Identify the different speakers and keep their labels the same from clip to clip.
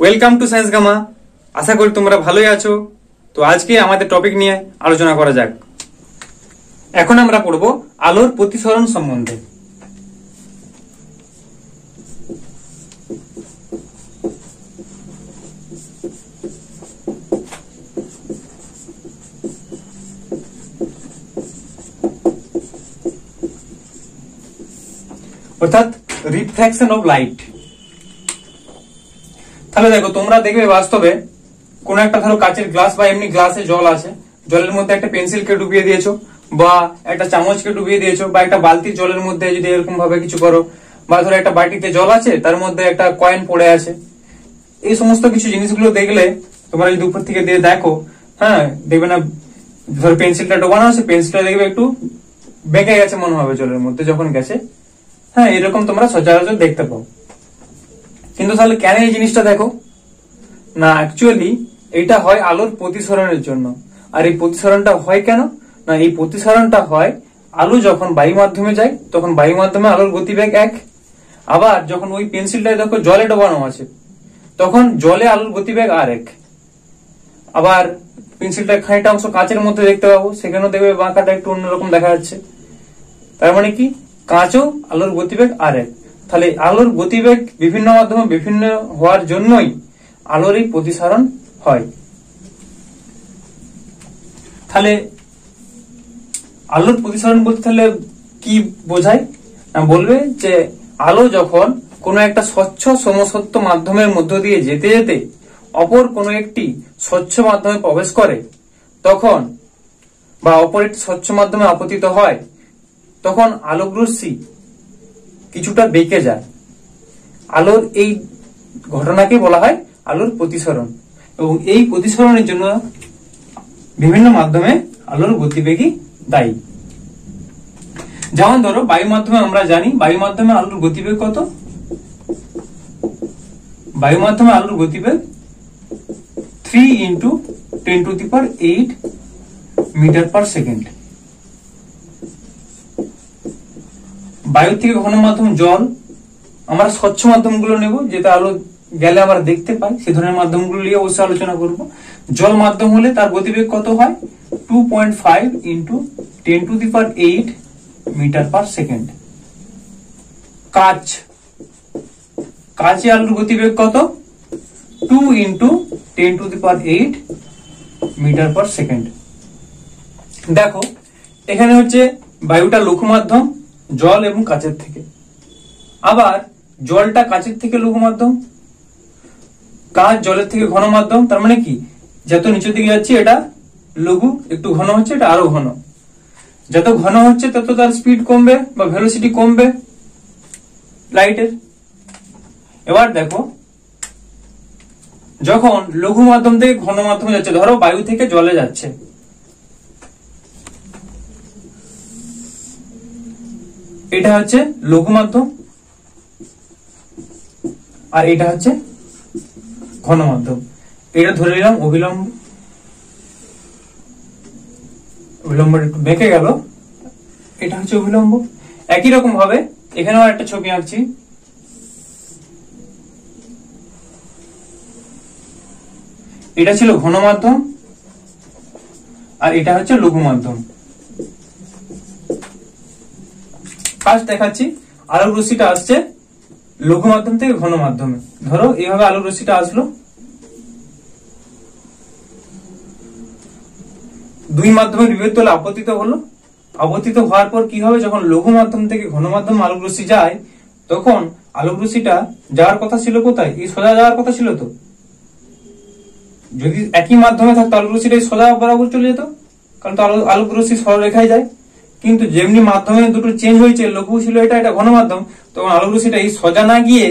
Speaker 1: Welcome to science gamma. আশা করি তোমরা ভালোই আছো। তো আজকে আমাদের টপিক নিয়ে আলোচনা করা যাক। এখন আমরা পড়ব আলোর প্রতিসরণ সম্বন্ধে। অর্থাৎ রিফ্র্যাকশন অফ লাইট। তাহলে দেখো, তোমরা দেখবে বাস্তবে কোন একটা ধরো কাচের গ্লাস বা এমনি গ্লাসে জল আছে, জলের মধ্যে একটা পেন্সিলকে ডুবিয়ে দিয়েছো বা একটা চামচকে ডুবিয়ে দিয়েছো বা একটা বালতির জলের মধ্যে যদি এরকম ভাবে কিছু করো, বা ধরো একটা বাটিতে জল আছে তার মধ্যে একটা কয়েন পড়ে আছে, এই সমস্ত কিছু জিনিসগুলো দেখলে তোমরা যদি উপর থেকে দিয়ে দেখো, হ্যাঁ দেখবে না, ধরো পেন্সিলটা ডোবানো আছে, পেন্সিলটা দেখবে একটু বেঁকে গেছে মনে হবে জলের মধ্যে যখন গেছে। হ্যাঁ, এরকম তোমরা সচরাচর দেখতে পাও। কিন্তু তাহলে কেন এই জিনিসটা দেখো না, অ্যাকচুয়ালি এটা হয় আলোর প্রতিসরণের জন্য। আর এই প্রতিসরণটা হয় কেন না, এই প্রতিসরণটা হয় আলো যখন বায়ু মাধ্যমে যায় তখন বায়ু মাধ্যমে আলোর গতিবেগ এক, আবার যখন ওই পেন্সিলটায় দেখো জলে ডোবানো আছে তখন জলে আলোর গতিবেগ আর এক। আবার পেন্সিলটা খানিকটা অংশ কাঁচের মধ্যে দেখতে পাবো, সেখানেও দেখবে বাঁকাটা একটু অন্যরকম দেখা যাচ্ছে। তার মানে কি, কাঁচও আলোর গতিবেগ আর এক। তাহলে আলোর গতিবেগ বিভিন্ন মাধ্যমে বিভিন্ন হওয়ার জন্যই আলোর এই প্রতিসরণ হয়। তাহলে আলোর প্রতিসরণ বলতে তাহলে কি বোঝায় না, বলবে যে আলো যখন কোনো একটা স্বচ্ছ সমসত্ব মাধ্যমের মধ্য দিয়ে যেতে যেতে অপর কোনো একটি স্বচ্ছ মাধ্যমে প্রবেশ করে তখন, বা অপর একটি স্বচ্ছ মাধ্যমে আপতিত হয়, তখন আলোকরশ্মি কিছুটা বেঁকে যায়। আলোর এই ঘটনাকে বলা হয় আলোর প্রতিসরণ, এবং এই প্রতিসরণের জন্য বিভিন্ন মাধ্যমে আলোর গতিবেগই দায়ী। যেমন ধরো বায়ু মাধ্যমে আমরা জানি বায়ু মাধ্যমে আলোর গতিবেগ কত, বায়ু মাধ্যমে আলোর গতিবেগ 3 × 10⁸ মিটার পার সেকেন্ড। বায়ু থেকে ঘন মাধ্যম জল, আমরা স্বচ্ছ মাধ্যমগুলো নেব যেটা আলো গেলে আমরা দেখতে পাই, সে ধরনের মাধ্যমগুলো নিয়ে অবশ্যই আলোচনা করব। জল মাধ্যম হলে তার গতিবেগ কত হয়, 2.5 × 10⁸ মিটার পার সেকেন্ড। কাঁচে আলোর গতিবেগ কত, 2 × 10⁸ মিটার পার সেকেন্ড। দেখো এখানে হচ্ছে বায়ুটা লঘু মাধ্যম, জল এবং কাচের থেকে, আবার জলটা কাচের থেকে লঘু মাধ্যম, কাঁচ জলের থেকে ঘন মাধ্যম। তার মানে কি, যত নিচের দিকে যাচ্ছে এটা লঘু, একটু ঘন হচ্ছে এটা আরো ঘন। যত ঘন হচ্ছে তত তার স্পিড কমবে বা ভেলোসিটি কমবে লাইটের। এবার দেখো, যখন লঘু মাধ্যম থেকে ঘন মাধ্যমে যাচ্ছে, ধরো বায়ু থেকে জলে যাচ্ছে, এটা হচ্ছে লঘু মাধ্যম আর এটা হচ্ছে ঘন মাধ্যম। এটা ধরে নিলাম অভিলম্ব, অভিলম্ব একটু বেঁকে গেল, এটা হচ্ছে অভিলম্ব। একই রকম ভাবে এখানেও একটা ছবি আঁকছি, এটা ছিল ঘন মাধ্যম আর এটা হচ্ছে লঘু মাধ্যম। ফার্স্ট দেখাচ্ছি, আলোক রশ্মিটা আসছে লঘু মাধ্যম থেকে ঘন মাধ্যমে। ধরো এইভাবে আলোক রশ্মিটা আসলো, দুই মাধ্যমে বিভেদ হলে আপতিত হলো। আপতিত হওয়ার পর কি হবে, যখন লঘু মাধ্যম থেকে ঘন মাধ্যম আলোক রশ্মি যায় তখন আলোক রশ্মিটা যাওয়ার কথা ছিল কোথায়, এই সোজা যাওয়ার কথা ছিল। তো যদি একই মাধ্যমে থাকতো আলোক রশ্মিটা সোজা বরাবর চলে যেত, কারণ তো আলোক রশ্মি সরলরেখায় যায়। কিন্তু যেমনি মাধ্যমে দুটো চেঞ্জ হয়েছে, লঘু ছিল এটা, এটা ঘন মাধ্যম, তখন আলোক রশ্মিটা এই সোজা না গিয়ে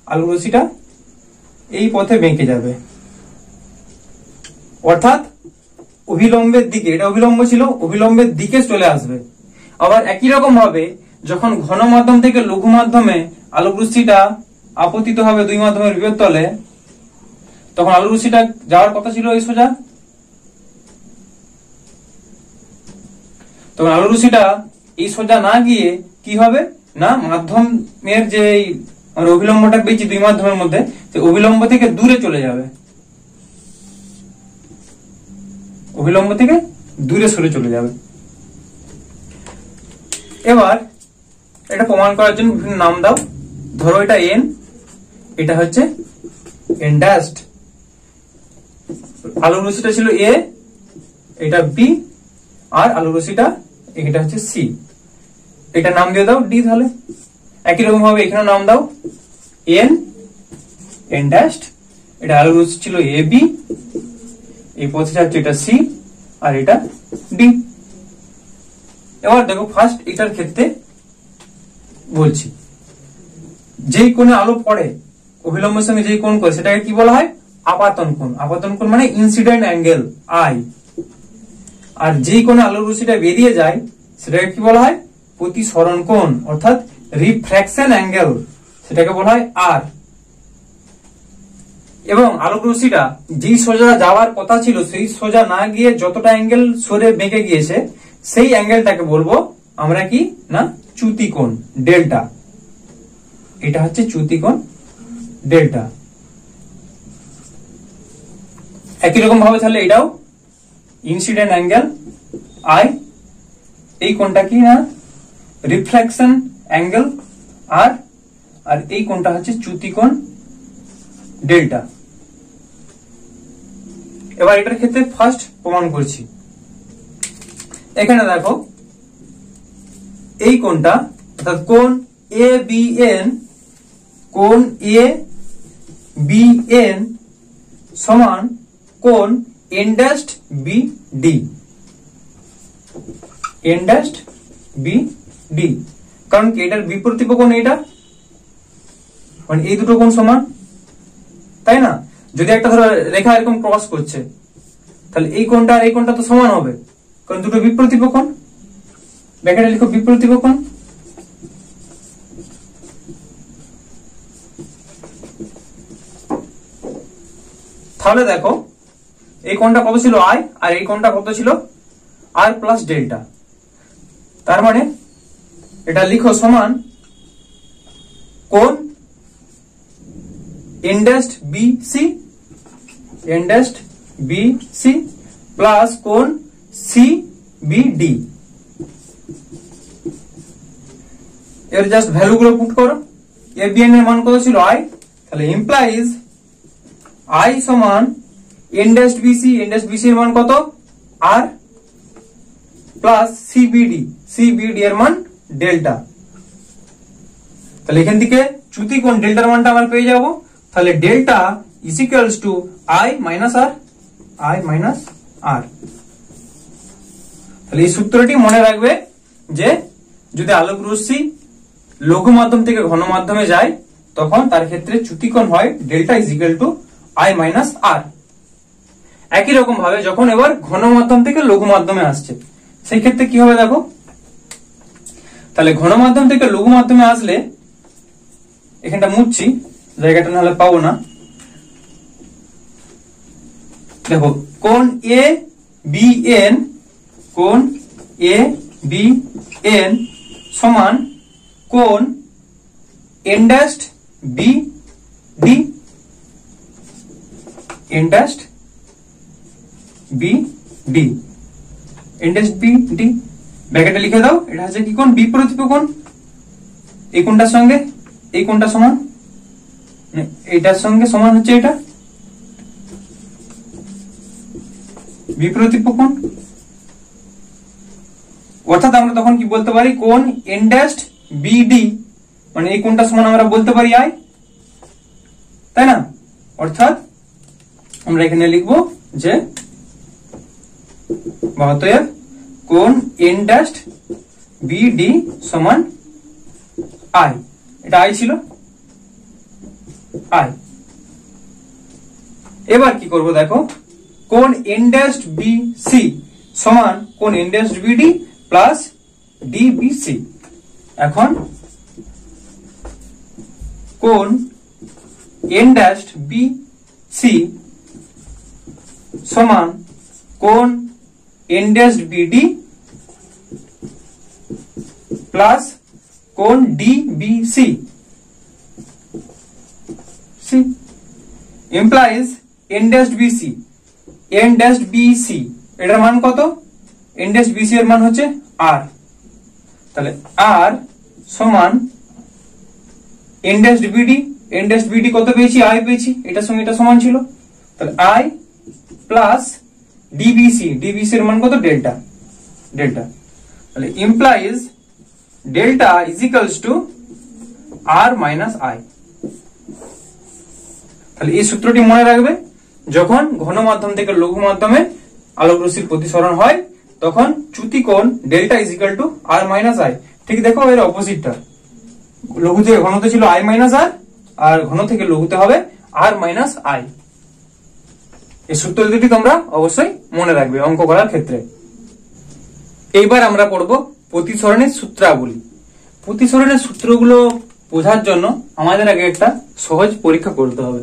Speaker 1: আলোক রশ্মিটা এই পথে বেঁকে যাবে, অর্থাৎ অভিলম্বের দিকে। এটা অভিলম্ব ছিল, অভিলম্বের দিকে চলে আসবে। আবার একই রকম ভাবে যখন ঘন মাধ্যম থেকে লঘু মাধ্যমে আলোক রশ্মিটা আপতিত হবে দুই মাধ্যমের বিভেদ তলে, তখন আলোক রশ্মিটা যাওয়ার কথা ছিল এই সোজা, তখন আলোক রশ্মিটা এই সোজা না গিয়ে কি হবে না, মাধ্যমের যে আমরা অভিলম্বটা পেয়েছি দুই মাধ্যমের মধ্যে, তো অভিলম্ব থেকে দূরে চলে যাবে, অভিলম্ব থেকে দূরে সরে চলে যাবে। এবার এটা প্রমাণ করার জন্য বিভিন্ন নাম দাও। ধরো এটা এন, এটা হচ্ছে এন ড্যাশড, আলোক রশ্মিটা ছিল এ, এটা বি, আর আলোক রশ্মিটা এটা হচ্ছে সি। এটা নাম দিয়ে দাও ডি। তাহলে একই রকম ভাবে এখানে নাম দাও এন, এন ড্যাশড, এটা আলোক রশ্মি ছিল এ বি, এই পথটা হচ্ছে এটা সি, আর এটা ডি। এবার দেখো ফার্স্ট এটার ক্ষেত্রে বলছি, যেই কোণে আলো পড়ে অভিলম্বের সঙ্গে যেই কোণ করে সেটাকে কি বলা হয়? আপাতন কোণ। আপাতন কোণ মানে ইনসিডেন্ট অ্যাঙ্গেল আই। আর যেই কোণে আলোর রশ্মিটা বেরিয়ে যায় সেটাকে কি বলা হয়? প্রতিসরণ কোণ, অর্থাৎ রিফ্র্যাকশন অ্যাঙ্গেল, সেটাকে বলা হয় আর। এবং আলোক রশ্মিটা যেই সোজা যাওয়ার কথা ছিল সেই সোজা না গিয়ে যতটা অ্যাঙ্গেল সরে বেঁকে গিয়েছে সেই অ্যাঙ্গেলটাকে বলবো আমরা কি না চ্যুতি কোণ, ডেল্টা। এটা হচ্ছে চ্যুতি কোণ ডেল্টা। একই রকম ভাবে তাহলে এটাও ইনসিডেন্ট অ্যাঙ্গেল আই, এই কোণটা কি না রিফ্লেকশন অ্যাঙ্গেল আর, আর এই কোণটা হচ্ছে চ্যুতি কোণ ডেল্টা। এবার এটার ক্ষেত্রে ফার্স্ট প্রমাণ করছি। এখানে দেখো এই কোণটা অর্থাৎ কোণ এ বি এন, কোণ এ বি এন সমান কোণ N dashed B D, N dashed B D. কারণ কি এটার বিপরীত কোণ এটা, মানে এই দুটো কোণ সমান, তাই না? যদি একটা ধরো রেখা এরকম ক্রস করছে তাহলে এই কোণটা আর এই কোণটা তো সমান হবে, কারণ দুটো বিপরীত কোণ। ব্র্যাকেটে লিখো বিপরীত কোণ। তাহলে দেখো এই কোণটা কত ছিল আই, আর এই কোণটা কত ছিল আর প্লাস ডেল্টা। তার মানে এটা লিখো সমান কোণ N dashed B C, N dashed B C plus কোণ সি বি ডি। এর জাস্ট ভ্যালু গুলো পুট করো। এ বি এন এর মান কত ছিল আই, তাহলে ইমপ্লাইজ আই সমান N dashed B C, N dashed B C এর মান কত r plus C B D, C B D এর মান ডেল্টা। তাহলে এখান থেকে চ্যুতি কোণ ডেল্টার মানটা আমরা পেয়ে যাব। তাহলে delta is equals to i minus r, i minus r. তাহলে এই সূত্রটি মনে রাখবে যে যদি আলোক রশ্মি লঘু মাধ্যম থেকে ঘন মাধ্যমে যায় তখন তার ক্ষেত্রে চ্যুতি কোণ হয় delta is equal to i minus r. একই রকম ভাবে যখন এবার ঘন মাধ্যম থেকে লঘু মাধ্যমে আসছে সেই ক্ষেত্রে কি হবে দেখো। তাহলে ঘন মাধ্যম থেকে লঘু মাধ্যমে আসলে এখানটা মুছছি, জায়গাটা নাহলে পাবো না। দেখো কোণ এ বি এন, কোণ এ বি এন সমান কোণ N dashed B D, N dashed B D, N dashed B D. ব্র্যাকেটে লিখে দাও এটা হচ্ছে কি কোণ? বিপরীত কোণ। এই কোণটার সঙ্গে এই কোণটা সমান, এইটার সঙ্গে সমান হচ্ছে এটা বিপরীত কোণ। অর্থাৎ আমরা তখন কি বলতে পারি কোণ এন ড্যাশড বি ডি মানে এই কোণটা সমান আমরা বলতে পারি আই, তাই না? অর্থাৎ আমরা এখানে লিখবো যে অতএব কোণ এন ড্যাশড বি ডি সমান আই। এটা আই ছিল আই। এবার কি করব দেখো, কোণ এন ড্যাশড বি সি সমান কোণ N dashed B D plus D B C. এখন কোণ এন ড্যাশড বি সি সমান কোণ N dashed B D plus কোণ D B C. Implies N dash B C, N dash B C এটার মান কত? এন ড্যাশ বিসি এর মান হচ্ছে আর, তাহলে আর সমান N dash BD, N dash BD কত পেয়েছি? আই পেয়েছি, এটার সঙ্গে এটা সমান ছিল, তাহলে আই প্লাস ডিবিসি, ডিবিসি এর মান কত? ডেল্টা, ডেল্টা, তাহলে implies delta is equals to R minus I. তাহলে এই সূত্রটি মনে রাখবে, যখন ঘন মাধ্যম থেকে লঘু মাধ্যমে আলোক রশ্মির প্রতিসরণ হয় তখন চ্যুতি কোণ delta is equal to R minus I. ঠিক দেখো এর অপোজিটটা, লঘু থেকে ঘনতে ছিল আই মাইনাস আর, আর ঘন থেকে লঘুতে হবে আর মাইনাস আই। এই সূত্র দুটি তোমরা অবশ্যই মনে রাখবে অঙ্ক করার ক্ষেত্রে। এইবার আমরা পড়ব প্রতিসরণের সূত্রাবলী। প্রতিসরণের সূত্রগুলো বোঝার জন্য আমাদের আগে একটা সহজ পরীক্ষা করতে হবে।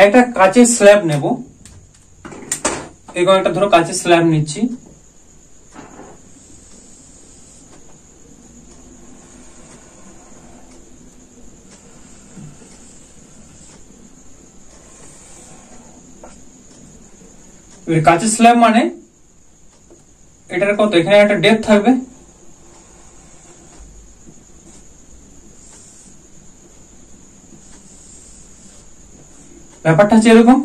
Speaker 1: একটা কাচের স্ল্যাব নেব, এরকম একটা ধরো কাচের স্ল্যাব নিচ্ছি, কাচের স্ল্যাব মানে এটার কত? এখানে একটা ডেপথ থাকবে, ব্যাপারটা হচ্ছে এরকম,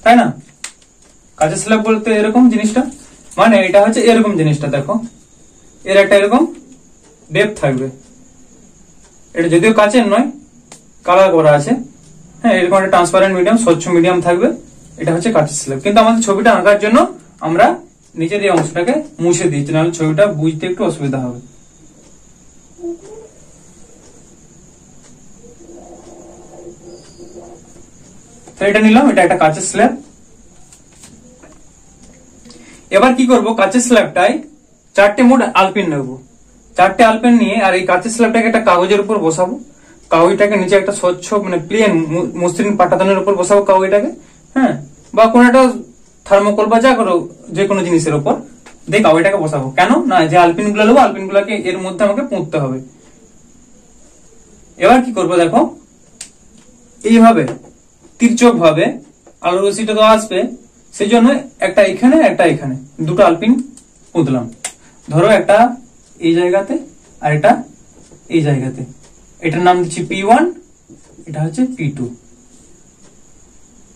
Speaker 1: তাই না? কাচের স্ল্যাব বলতে এরকম জিনিসটা, মানে এটা হচ্ছে এরকম জিনিসটা, দেখো এর একটা এরকম ডেপথ থাকবে, এটা যদিও কাচের নয় কালার করা আছে, হ্যাঁ এরকম একটা ট্রান্সপারেন্ট মিডিয়াম, স্বচ্ছ মিডিয়াম থাকবে, এটা হচ্ছে কাচের স্ল্যাব। কিন্তু আমাদের ছবিটা আঁকার জন্য আমরা নিচের এই অংশটাকে মুছে দিচ্ছি, নাহলে ছবিটা বুঝতে একটু অসুবিধা হবে। এটা নিলাম, এটা একটা কাচের স্ল্যাব। এবার কি করব, কাচের স্ল্যাবটায় চারটে মোট আলপিন নেব, চারটে আলপিন নিয়ে আর এই কাচের স্ল্যাবটাকে একটা কাগজের উপর বসাবো, কাগজটাকে নিচে একটা স্বচ্ছ মানে প্লেন মসৃণ পাটাতনের উপর বসাবো কাগজটাকে, হ্যাঁ, বা কোন একটা থার্মোকল বা যা করো যে কোনো জিনিসের উপর দিয়ে কাগজটাকে বসাবো। কেন না, যে আলপিন গুলো নেবো আলপিন গুলাকে এর মধ্যে আমাকে পুঁততে হবে। এবার কি করবো দেখো, এইভাবে তির্যক ভাবে আলোক রশ্মিটা তো আসবে, সেই জন্য একটা এখানে একটা এখানে দুটো আলপিন পুঁতলাম। ধরো একটা এই জায়গাতে আর এটা এই জায়গাতে, এটার নাম দিচ্ছি P1, এটা হচ্ছে P2।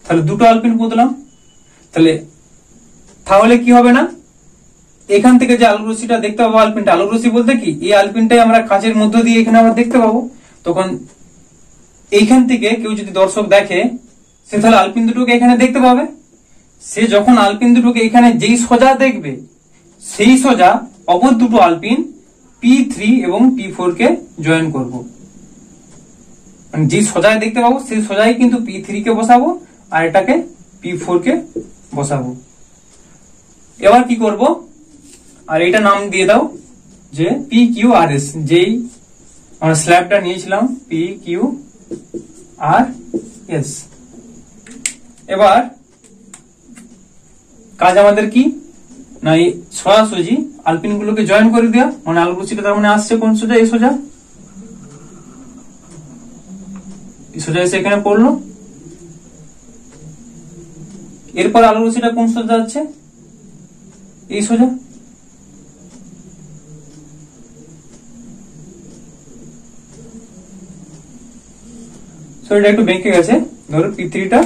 Speaker 1: তাহলে দুটো আলপিন পুঁতলাম, তাহলে কি হবে না, এখান থেকে যে আলোক রশ্মিটা দেখতে পাবো, আলপিনটা, আলোক রশ্মি বলতে কি এই আলপিনটাই আমরা কাচের মধ্য দিয়ে এখানে আমরা দেখতে পাবো। তখন এইখান থেকে কেউ যদি দর্শক দেখে, সে তাহলে আলপিন দুটোকে এখানে দেখতে পাবে। সে যখন আলপিন দুটোকে এখানে যেই সোজা দেখবে, সেই সোজা অপর দুটো আলপিন P3 এবং P4 কে জয়েন করব, মানে যে সোজায় দেখতে পাবো সেই সোজাই কিন্তু P3 কে বসাবো আর এটাকে P4 কে বসাবো। এবার কি করব, আর এটা নাম দিয়ে দাও যে PQRS, যেই আমরা স্ল্যাবটা নিয়েছিলাম PQRS। এবার কাজ আমাদের কি না, এই সোজাসুজি আলপিন গুলোকে জয়েন করে দেওয়া, মানে আলোক রশ্মিটা তার মানে আসছে কোন সোজা? এই সোজা, এই সোজা এসে এখানে পড়লো। এরপর আলোক রশ্মিটা কোন সোজা যাচ্ছে? এই সোজা। এটা একটু বেঁকে গেছে, ধরো P3টা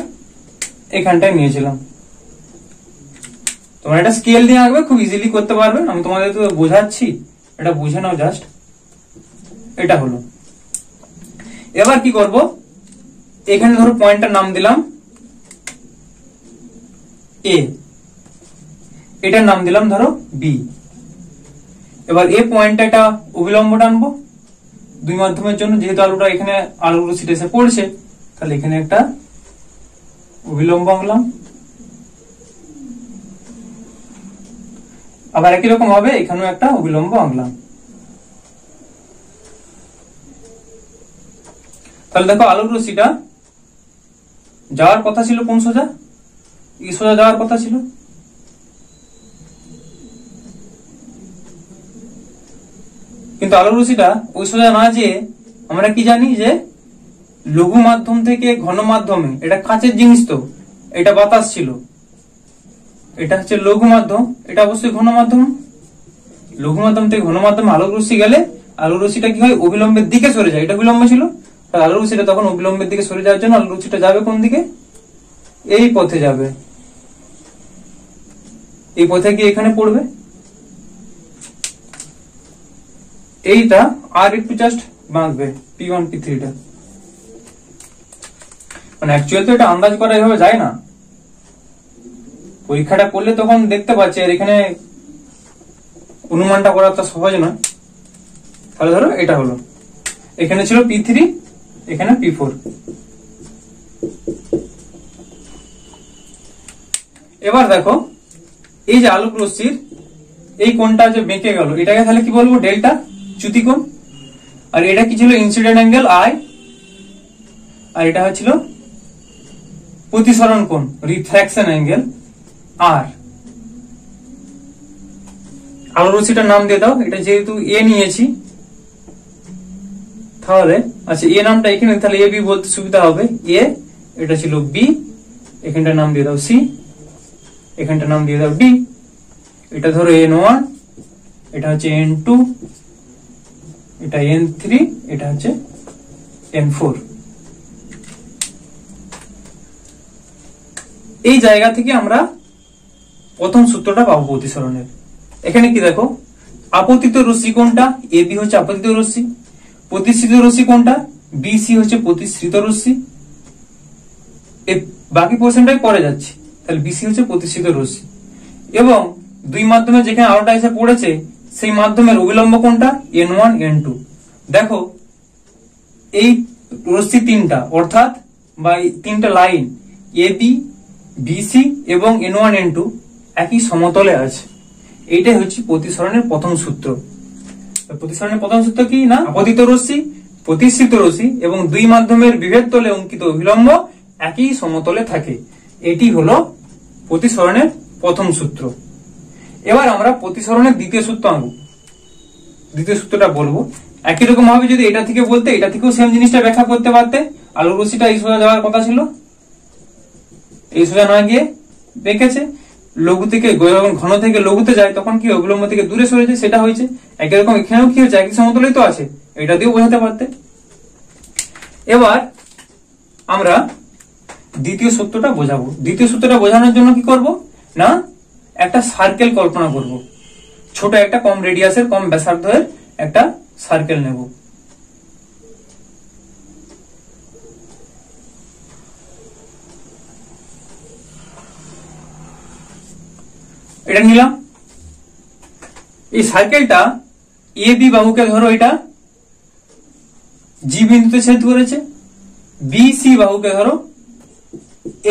Speaker 1: এখানটায় নিয়েছিলাম। তোমরা এটা স্কেল দিয়ে আঁকবে, খুব ইজিলি করতে পারবে, আমি তোমাদের তো বোঝাচ্ছি, এটা বুঝে নাও জাস্ট। এটা হলো, এবার কি করব, এখানে ধরো পয়েন্টটার নাম দিলাম A, এটার নাম দিলাম ধরো B। এবার এ পয়েন্টটা একটা অভিলম্ব টানবো দুই মাধ্যমের জন্য, যেহেতু আলোটা এখানে আলোক রশ্মিটা এসে পড়ছে, তাহলে এখানে একটা অভিলম্ব আঁকলাম। আবার একই রকম ভাবে এখানেও একটা অভিলম্ব আঁকলাম। তাহলে দেখো আলোক রশ্মিটা যাওয়ার কথা ছিল কোন সোজা? এই সোজা যাওয়ার কথা ছিল, কিন্তু আলোক রশ্মিটা ওই সোজা না যেয়ে আমরা কি জানি যে লঘু মাধ্যম থেকে ঘন মাধ্যমে, এটা কাঁচের জিনিস তো, এটা বাতাস ছিল, এটা হচ্ছে লঘু মাধ্যম, এটা অবশ্যই ঘন মাধ্যম। লঘু মাধ্যম থেকে ঘন মাধ্যমে আলোক রশ্মি গেলে আলোক রশ্মিটা কি হয়, অবিলম্বের দিকে সরে যায়। এটা বিলম্ব ছিল, আলোক রশ্মিটা তখন অবিলম্বের দিকে সরে যাওয়ার জন্য আলোক রশ্মিটা যাবে কোন দিকে, এই পথে যাবে, এই পথে গিয়ে এখানে পড়বে। এইটা আর একটু জাস্ট বাঁধবে P1 P3 টা, মানে অ্যাকচুয়ালি তো এটা আন্দাজ করা এভাবে যায় না, পরীক্ষাটা করলে তখন দেখতে পাচ্ছি। আর এখানে অনুমানটা করা তো সহজ নয়। তাহলে ধরো এটা হলো, এখানে ছিল P3, এখানে P4। এবার দেখো এই যে আলোক রশ্মির এই কোণটা যে বেঁকে গেল, এটাকে তাহলে কি বলবো, ডেল্টা, চ্যুতি কোণ। আর এটা কি ছিল, ইনসিডেন্ট অ্যাঙ্গেল I, আর এটা হচ্ছিল প্রতিসরণ কোণ, রিফ্র্যাকশন অ্যাঙ্গেল R। আলোক রশ্মিটার নাম দিয়ে দাও, এটা যেহেতু এ নিয়েছি তাহলে আচ্ছা এ নামটা এখানে, তাহলে এ বি বলতে সুবিধা হবে। এ, এটা ছিল বি, এখানটার নাম দিয়ে দাও সি, এখানটার নাম দিয়ে দাও ডি। এটা ধরো N1, এটা হচ্ছে N2, এটা N3, এটা হচ্ছে N4। এই জায়গা থেকে আমরা প্রথম সূত্রটা পাবো প্রতিসরণের। এখানে কি দেখো, আপতিত রশ্মি কোনটা, এ বি হচ্ছে আপতিত রশ্মি, প্রতিসৃত রশ্মি কোনটা, বি সি হচ্ছে প্রতিসৃত রশ্মি। বাকি পোর্শনটাই পরে যাচ্ছে, তাহলে বিসি হচ্ছে প্রতিসৃত রশ্মি। এবং দুই মাধ্যমে যেখানে আলোটা এসে পড়েছে সেই মাধ্যমের অবিলম্ব কোনটা, N1 N2। দেখো এই রশ্মি তিনটা, অর্থাৎ বা তিনটা লাইন এ বি, বিসি এবং N1 N2 একই সমতলে আছে। এইটাই হচ্ছে প্রতিসরণের প্রথম সূত্র। প্রতিসরণের প্রথম সূত্র কি না, আপতিত রশ্মি, প্রতিসৃত রশ্মি এবং দুই মাধ্যমের বিভেদ তলে অঙ্কিত অভিলম্ব একই সমতলে থাকে। এটি হলো প্রতিসরণের প্রথম সূত্র। এবার আমরা প্রতিসরণের দ্বিতীয় সূত্র আনবো, দ্বিতীয় সূত্রটা বলবো। একই রকম ভাবে যদি এটা থেকে বলতে, এটা থেকেও সেম জিনিসটা ব্যাখ্যা করতে পারতে। আলোক রশ্মিটা এই সোজা যাওয়ার কথা ছিল, এই সোজা না গিয়ে দেখেছে লঘু থেকে ঘন থেকে লঘুতে যায়, তখন কি অবিলম্ব থেকে দূরে সরে যায়, সেটা হয়েছে। একই রকম এখানেও কি হচ্ছে, একই সমতলেই তো আছে, এটা দিয়েও বোঝাতে পারতে। এবার আমরা দ্বিতীয় সূত্রটা বোঝাবো। দ্বিতীয় সূত্রটা বোঝানোর জন্য কি করব না, একটা সার্কেল কল্পনা করব, ছোট একটা কম রেডিয়াসের, কম ব্যাসার্ধের একটা সার্কেল নেব। এটা নিলাম। এই সার্কেলটা এ বি বাহুকে ধরো এটা জি বিন্দুতে ছেদ করেছে, বি সি বাহুকে ধরো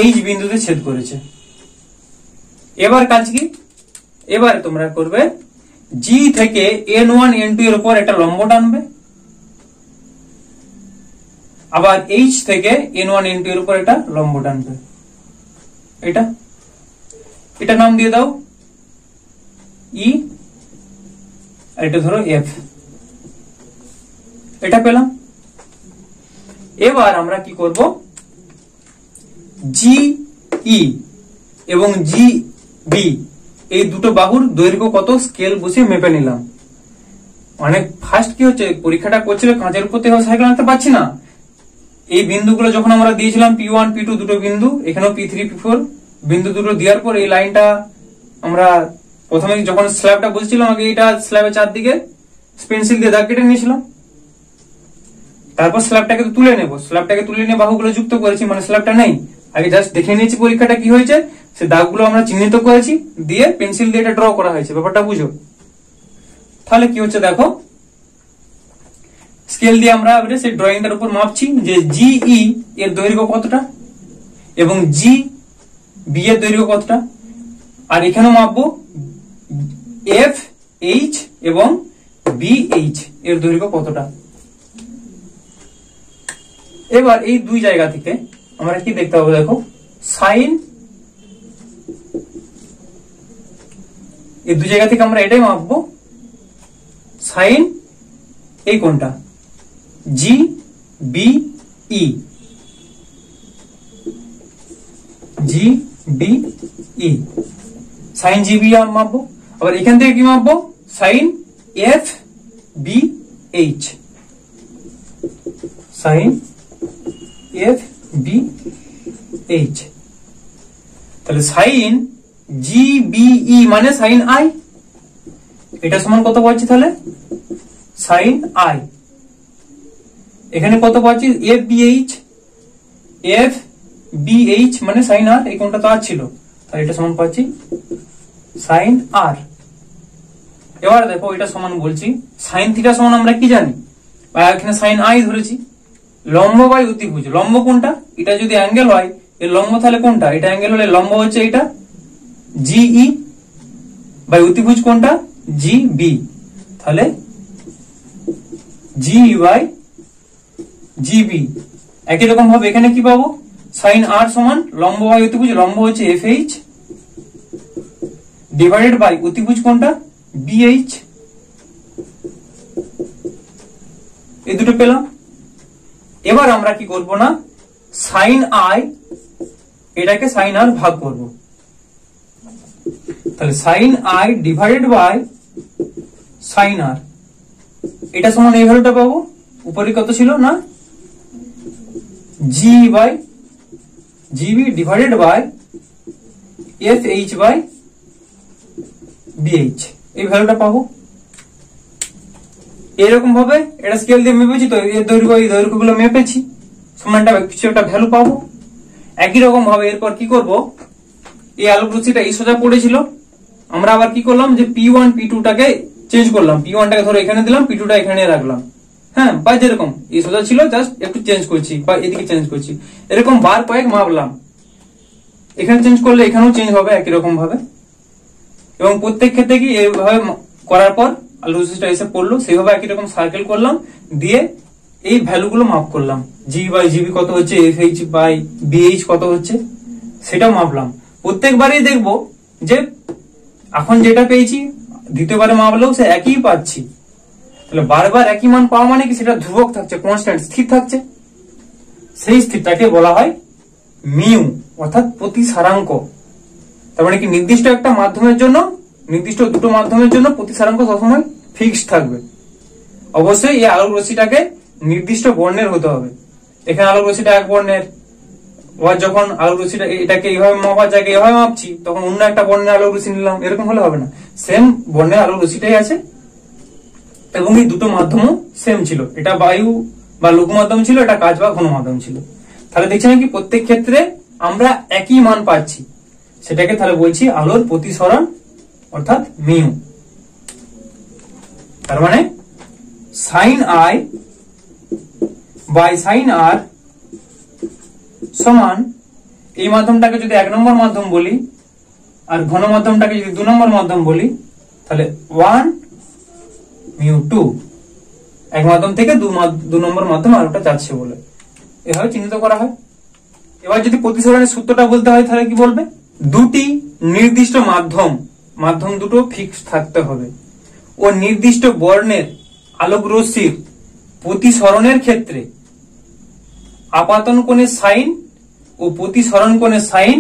Speaker 1: এইচ বিন্দুতে ছেদ করেছে। এবার কাজ কি, এবার তোমরা করবে জি থেকে N1 N2 এর উপর একটা লম্ব টানবে, আবার এইচ থেকে N1 N2 এর উপর একটা লম্ব টানবে। এটা নাম দিয়ে দাও ই, আর এটা ধরো এফ। এটা পেলাম। এবার আমরা কি করব, জি ই এবং জি বি এই দুটো বাহুর দৈর্ঘ্য কত স্কেল বসে মেপে নিলাম। মানে ফার্স্ট কি হচ্ছে, পরীক্ষাটা করছিল কাঁচের উপর থেকে সার্কেল আনতে পারছি না। এই বিন্দুগুলো যখন আমরা দিয়েছিলাম P1 P2 দুটো বিন্দু, এখানেও P3 P4 বিন্দু দুটো দেওয়ার পর এই লাইনটা আমরা প্রথমে যখন স্ল্যাবটা বসেছিলাম আগে এটা স্ল্যাবের চারদিকে পেন্সিল দিয়ে দাগ কেটে নিয়েছিলাম। তারপর স্ল্যাবটাকে তুলে নেব, স্ল্যাবটাকে তুলে নিয়ে বাহুগুলো যুক্ত করেছি, মানে স্ল্যাবটা নেই, আগে জাস্ট দেখে নিয়েছি পরীক্ষাটা কি হয়েছে, সে দাগগুলো আমরা চিহ্নিত করেছি, দিয়ে পেন্সিল দিয়ে এটা ড্র করা হয়েছে। ব্যাপারটা বুঝো। তাহলে কি হচ্ছে দেখো, স্কেল দিয়ে আমরা সেই ড্রয়িংটার উপর মাপছি যে জিই এর দৈর্ঘ্য কতটা এবং জি বি এর দৈর্ঘ্য কতটা, আর এখানেও মাপবো এফ এইচ এবং বি এইচ এর দৈর্ঘ্য কতটা। এবার এই দুই জায়গা থেকে আমরা কি দেখতে পাবো, দেখো সাইন, এই দুই জায়গা থেকে আমরা এটাই মাপবো, সাইন এই কোনটা G B E, GBE, sine G B মাপবো। আবার এখান থেকে কি মাপবো, সাইন FBH, সাইন FBH। তাহলে সাইন GBE মানে সাইন আই, এটা সমান কত পাচ্ছি তাহলে সাইন আই। এখানে কত পাচ্ছি FBH মানে সাইন আর, এই কোনটা তো আর ছিল, তাহলে এটা সমান পাচ্ছি সাইন আর। এবার দেখো এটা সমান বলছি সাইন থিটা সমান আমরা কি জানি, বা এখানে সাইন আই ধরেছি, লম্ব বাই অতিভুজ। লম্ব কোনটা, এটা যদি অ্যাঙ্গেল হয় এর লম্ব তাহলে কোনটা, এটা অ্যাঙ্গেল হলে লম্ব হচ্ছে এটা GE, বাই অতিভুজ কোনটা GB, তাহলে GE বাই GB। একই রকম ভাবে এখানে কি পাবো, সাইন আর সমান লম্ব বাই অতিভুজ, লম্ব হচ্ছে FH ডিভাইডেড বাই অতিভুজ কোনটা BH। এই দুটো পেলাম। এবার আমরা কি করব না, সাইন আই এটাকে সাইন আর ভাগ করব, তাহলে sine I divided by sine R, এটা সমান এই ভ্যালুটা পাবো। উপরে কত ছিল না, G by GB divided by FH by BH, এই ভ্যালুটা পাবো। এরকম ভাবে এটা স্কেল দিয়ে মেপেছি, তো এর দৈর্ঘ্য এই দৈর্ঘ্যগুলো মেপেছি, সমান কিছু একটা ভ্যালু পাবো। একই রকম ভাবে এরপর কি করব, এই আলোক রশ্মিটা এই সোজা পড়েছিল, আমরা আবার কি করলাম যে P1 P2 টাকে চেঞ্জ করলাম, P1 টাকে ধরো এখানে দিলাম, P2 টা এখানে রাখলাম। হ্যাঁ, বা যেরকম এই সোজা ছিল জাস্ট একটু চেঞ্জ করছি বা এদিকে চেঞ্জ করছি, এরকম বার কয়েক মাপলাম। এখানে চেঞ্জ করলে এখানেও চেঞ্জ হবে একই রকম ভাবে, এবং প্রত্যেক ক্ষেত্রে কি এইভাবে করার পর আলোক রশ্মিটা এসে পড়লো, সেইভাবে একই রকম সার্কেল করলাম, দিয়ে এই ভ্যালুগুলো মাপ করলাম, G বাই GB কত হচ্ছে, FH বাই BH কত হচ্ছে সেটাও মাপলাম। প্রত্যেকবারই দেখবো যে এখন যেটা পেয়েছি দ্বিতীয়বারে মাপলেও সে একই পাচ্ছি, তাহলে বারবার একই মান পাওয়া মানে কি সেটা ধ্রুবক থাকছে, কনস্ট্যান্ট স্থির থাকছে, সেই স্থিরটাকে বলা হয় মিউ অর্থাৎ প্রতিসারাঙ্ক। তার মানে কি নির্দিষ্ট একটা মাধ্যমের জন্য, নির্দিষ্ট দুটো মাধ্যমের জন্য প্রতিসারাঙ্ক সবসময় ফিক্সড থাকবে। অবশ্যই এই আলোক রশ্মিটাকে নির্দিষ্ট বর্ণের হতে হবে। এখানে আলোক রশ্মিটা এক বর্ণের, যখন আলোক রশ্মিটা এটাকে এইভাবে মাপার জায়গায় এভাবে মাপছি, তখন অন্য একটা বর্ণের আলোক রশ্মি নিলাম, এরকম হলে হবে না, সেম বর্ণের আলোক রশ্মিটাই আছে, এবং এই দুটো মাধ্যমও সেম ছিল, এটা বায়ু বা লঘু মাধ্যম ছিল, এটা কাচ বা ঘন মাধ্যম ছিল। তাহলে দেখছেন কি প্রত্যেক ক্ষেত্রে আমরা একই মান পাচ্ছি, সেটাকে তাহলে বলছি আলোর প্রতিসরণ অর্থাৎ মিউ। তার মানে সাইন আই বাই সাইন আর সমান, এই মাধ্যমটাকে যদি 1 নম্বর মাধ্যম বলি আর ঘন মাধ্যমটাকে যদি 2 নম্বর মাধ্যম বলি, তাহলে 1 মিউ 2, এক মাধ্যম থেকে 2 নম্বর মাধ্যম আলোটা যাচ্ছে বলে এভাবে চিহ্নিত করা হয়। এবার যদি প্রতিসরণের সূত্রটা বলতে হয় তাহলে কি বলবে, দুটি নির্দিষ্ট মাধ্যম দুটো ফিক্স থাকতে হবে ও নির্দিষ্ট বর্ণের আলোক রশ্মির প্রতিসরণের ক্ষেত্রে আপাতন কোণের সাইন ও প্রতিসরণ কোণের সাইন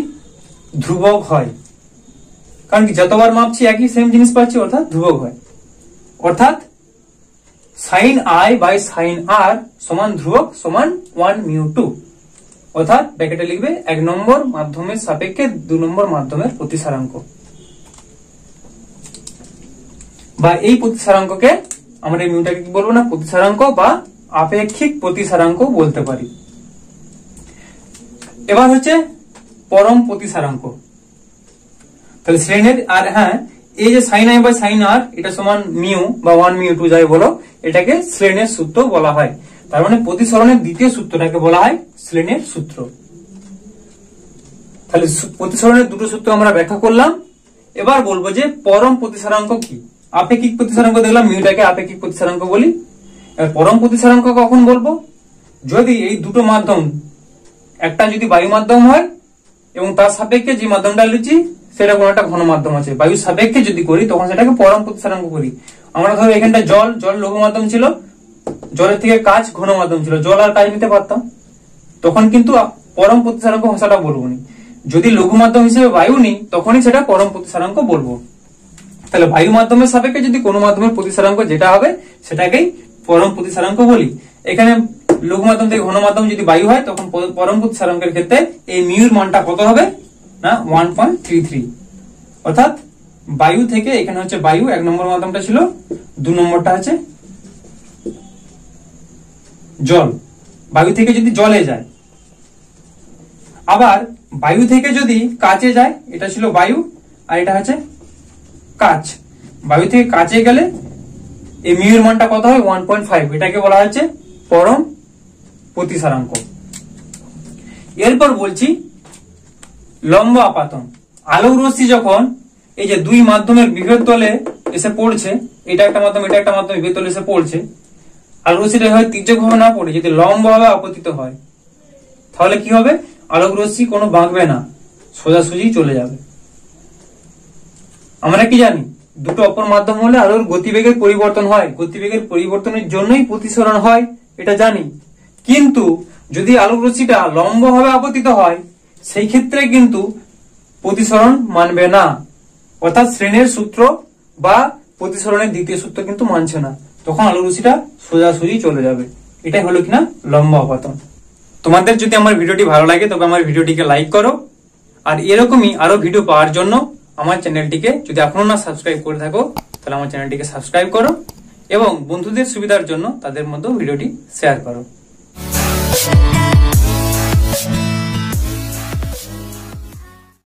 Speaker 1: ধ্রুবক হয়। কারণ কি যতবার মাপছি একই সেম জিনিস পাচ্ছি, অর্থাৎ ধ্রুবক হয়। অর্থাৎ সাইন আই বাই সাইন আর সমান ধ্রুবক সমান 1 মিউ 2, অর্থাৎ ব্র্যাকেটে লিখবে 1 নম্বর মাধ্যমের সাপেক্ষে 2 নম্বর মাধ্যমের প্রতিসারাঙ্ক, বা এই প্রতিসারাঙ্ককে আমরা এই মিউটাকে কি বলবো না, প্রতিসারাঙ্ক বা আপেক্ষিক প্রতিসারাঙ্ক বলতে পারি। এবার হচ্ছে পরম প্রতিসারাঙ্ক। তাহলে শ্রেণীর, আর হ্যাঁ এই যে sign I by sine R এটা সমান মিউ বা 1 মিউ 2 যাই বলো, এটাকে শ্রেণীর সূত্র বলা হয়। তার মানে প্রতিসরণের দ্বিতীয় সূত্রটাকে বলা হয় শ্রেণীর সূত্র। তাহলে প্রতিসরণের দুটো সূত্র আমরা ব্যাখ্যা করলাম। এবার বলবো যে পরম প্রতিসারাঙ্ক কি। আপেক্ষিক প্রতিসারাঙ্ক দেখলাম, মিউটাকে আপেক্ষিক প্রতিসারাঙ্ক বলি। এবার পরম প্রতিসারাঙ্ক কখন বলবো, যদি এই দুটো মাধ্যম, একটা যদি বায়ু মাধ্যম হয় এবং তার সাপেক্ষে যে মাধ্যমটা লিখছি সেটা কোন একটা ঘন মাধ্যম আছে, বায়ুর সাপেক্ষে যদি করি তখন সেটাকে পরম প্রতিসারাঙ্ক করি। আমরা ধরো এখানটা জল লঘু মাধ্যম ছিল, জলের থেকে কাচ ঘন মাধ্যম ছিল, জল আর কাচ নিতে পারতাম, তখন কিন্তু পরম প্রতিসারাঙ্ক ভাষাটা বলবো না। যদি লঘু মাধ্যম হিসেবে বায়ু নিই তখনই সেটা পরম প্রতিসারাঙ্ক বলবো। তাহলে বায়ু মাধ্যমের সাপেক্ষে যদি কোনো মাধ্যমের প্রতিসারাঙ্ক যেটা হবে সেটাকেই পরম প্রতিসারাঙ্ক বলি। এখানে লঘু মাধ্যম থেকে ঘন মাধ্যম যদি বায়ু হয় তখন পরম প্রতিসারাঙ্কের ক্ষেত্রে এই মিউর মানটা কত হবে না 1.33। অর্থাৎ বায়ু থেকে এখানে হচ্ছে বায়ু 1 নম্বর মাধ্যমটা ছিল, 2 নম্বরটা হচ্ছে জল। বায়ু থেকে যদি জলে যায়, আবার বায়ু থেকে যদি কাচে যায়, এটা ছিল বায়ু আর এটা হচ্ছে কাচ। বায়ু থেকে কাচে গেলে এই মিউর মানটা কত হয় 1.5, এটাকে বলা হচ্ছে পরম প্রতিসারাঙ্ক। এরপর বলছি লম্ব আপাতন। আলোক রশ্মি যখন এই যে দুই মাধ্যমের বিভেদ তলে এসে পড়ছে, এটা একটা মাধ্যম এটা একটা মাধ্যম বিভেদ তলে এসে পড়ছে, আলোক রশ্মিটা হয় তির্যক ভাবে না পড়ে যদি লম্ব ভাবে আপতিত হয়, তাহলে কি হবে আলোক রশ্মি কোনো বাঁকবে না, সোজাসুজি চলে যাবে। আমরা কি জানি দুটো অপর মাধ্যম হলে আলোর গতিবেগের পরিবর্তন হয়, গতিবেগের পরিবর্তনের জন্যই প্রতিসরণ হয়, এটা জানি। কিন্তু যদি আলোক রশ্মিটা লম্ব ভাবে আপতিত হয় সেই ক্ষেত্রে কিন্তু প্রতিসরণ মানবে না, অর্থাৎ শ্রেণীর সূত্র বা প্রতিসরণের দ্বিতীয় সূত্র কিন্তু মানছে না, তখন আলোক রশ্মিটা সোজাসুজি চলে যাবে। এটাই হলো কিনা লম্ব আপাতন। তোমাদের যদি আমার ভিডিওটি ভালো লাগে তবে আমার ভিডিওটিকে লাইক করো, আর এরকমই আরো ভিডিও পাওয়ার জন্য আমার চ্যানেলটিকে যদি এখনো না সাবস্ক্রাইব করে থাকো তাহলে আমার চ্যানেলটিকে সাবস্ক্রাইব করো এবং বন্ধুদের সুবিধার জন্য তাদের মধ্যে ভিডিওটি শেয়ার করো।